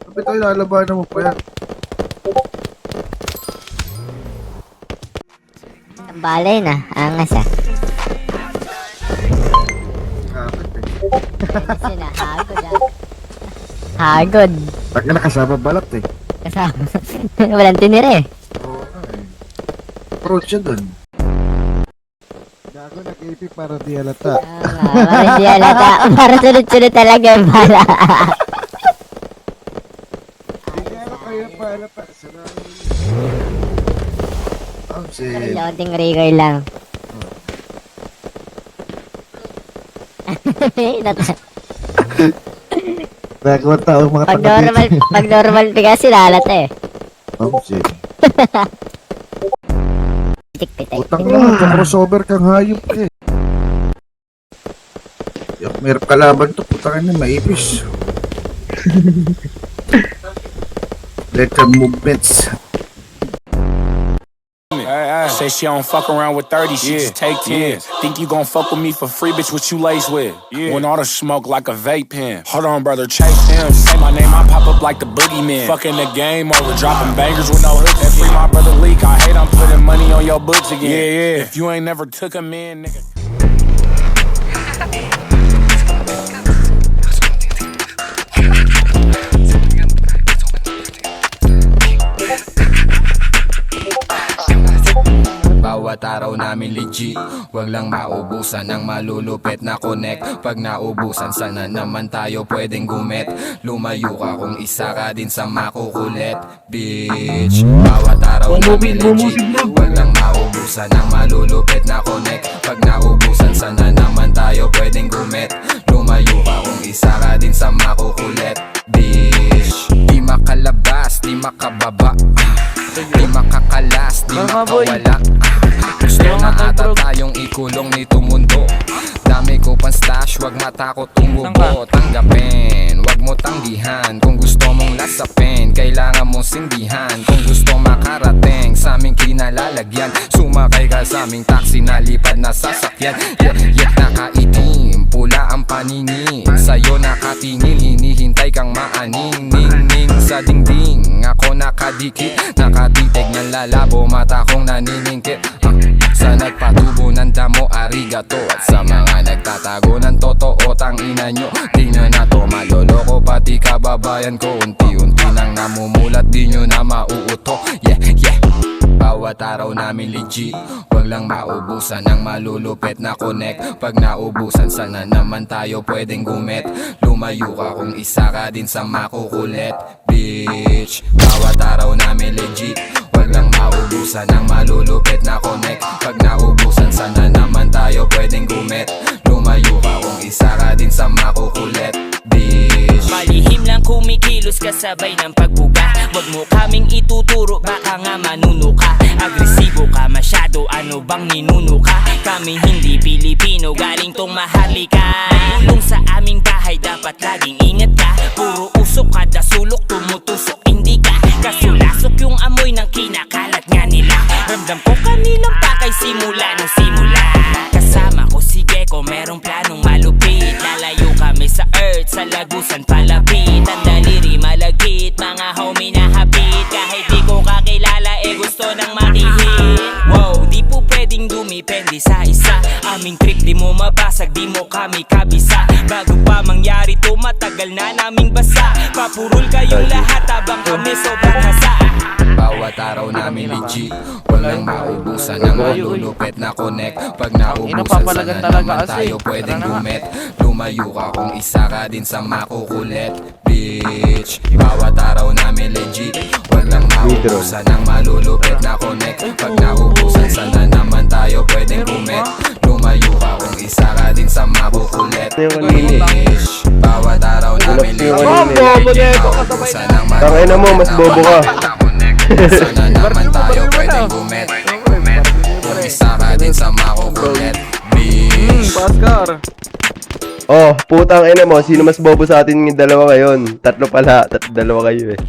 Sabi tayo, lalabanan mo pa yan. Balay na, angas ah. Kapit eh. Kasi na, hagod ah. Hagod. Taka na kasama balat eh. Kasama. Walang tinira eh. Oo nga eh. Approach siya dun. Gago nag-AP para di halata. Para hindi halata. Para sunod-sunod talaga yung bala. Hindi ako kayo pa halata. Sarang... Oh, si... Loading rigor lang. Nagawa tao mga Pag normal piga sila halata eh. Oh, si... Pitik-pitik. Utang na, crossover kang hayop eh. Yung mayroong kalaban to, putangin na, maipis. Let the movements. Say she don't fuck around with 30, she just take 10. Think you gon' fuck with me for free, bitch, what you laced with? When all the smoke like a vape pen. Hold on, brother, chase him. Say my name, I pop up like the boogeyman. Fucking the game over, dropping bangers with no hooks. And free my brother Leak, I hate I'm putting money on your books again. Yeah. If you ain't never took him in, nigga. Bawat araw namin legit, wag lang maubusan ng malulupit na connect. Pag naubusan, sana naman tayo pwedeng gumet. Lumayo ka kung isa ka din sa makukulit, bitch. Bawat araw namin legit, wag lang maubusan ng malulupit na connect. Pag naubusan, sana naman tayo pwedeng gumet. Lumayo ka kung isa ka din sa makukulit, bitch. Di makalabas, di makababa, di makakalas, di makawala. Gusto na ata tayong ikulong nito mundo. Dami ko pang stash, wag matakot tumubo. Tanggapin, wag mo tanggihan. Kung gusto mong lasapin, kailangan mong sindihan. Kung gusto makarating sa aming kinalalagyan, sumakay ka sa aming taxi na lipad na sasakyan. Nakaitim, pula ang paningin, sa'yo nakatingin, hinihintay kang maaning. Ning-ning sa dingding, ako nakadikit, nakatitig ng lalabo, mata kong naniningkit. Sa nagpatubo ng damo, arigato. At sa mga nagtatago ng totoo, tangina nyo, di nyo na to maloloko. Pati kababayan ko, unti-unti nang namumulat, di nyo na mauuto. Yeah. Bawat araw namin legit, wag lang maubusan ng malulupit na connect. Pag naubusan, sana naman tayo pwedeng gumet. Lumayo ka kung isa ka din sa makukulit, bitch. Bawat araw namin legit, wag lang maubusan ng malulupit na connect. Pag naubusan, sana naman tayo pwedeng gumet. Lumayo ka kung isa ka din sa makukulit, bitch. Malihim lang kumikilos kasabay ng pagbuga. Wag mo kaming ituturo, baka nga manuno ka. Agresibo ka masyado, ano bang ninuno ka? Kami hindi Pilipino, galing tong Maharlika. Tulong sa aming bahay, dapat laging ingat ka. Puro usok kada sulok, tumutusok hindi ka. Kasulasok yung amoy ng kinakalat nga nila. Ramdam ko kanilang pakay simula nung simula. Kasama ko si Gecko, merong planong malupit. Lalayo kami sa earth, sa lagusan palapit. Ang daliri malagit, mga homie na hapit. Kahit di ko kakilala, gusto nang makihit. Wow, di po pwedeng dumipende sa isa. Aming trip di mo mabasag, di mo kami kabisa. Bago pa mangyari to, matagal na naming basa. Papurol kayong lahat habang kami sobrang hasa. Bawat araw namin legit, walang maubusan ng malulupit na connect. Pag naubusan, sana naman tayo pwedeng gumet. Lumayo ka kung isa ka din sa makukulit, bitch. Bawat araw namin legit, walang maubusan ng malulupit na connect. Pag naubusan, sana naman tayo pwedeng gumet. Lumayo ka kung isa ka din sa makukulit, bitch. Bawat araw namin legit, maubusan ng malulupit na connect. Sana naman tayo pwedeng gumet. Kung isa ka din sa makukulit, bitch. Pascar. Oh, putang ina mo, sino mas bobo sa atin yung dalawa ngayon? Tatlo pala, dalawa kayo eh.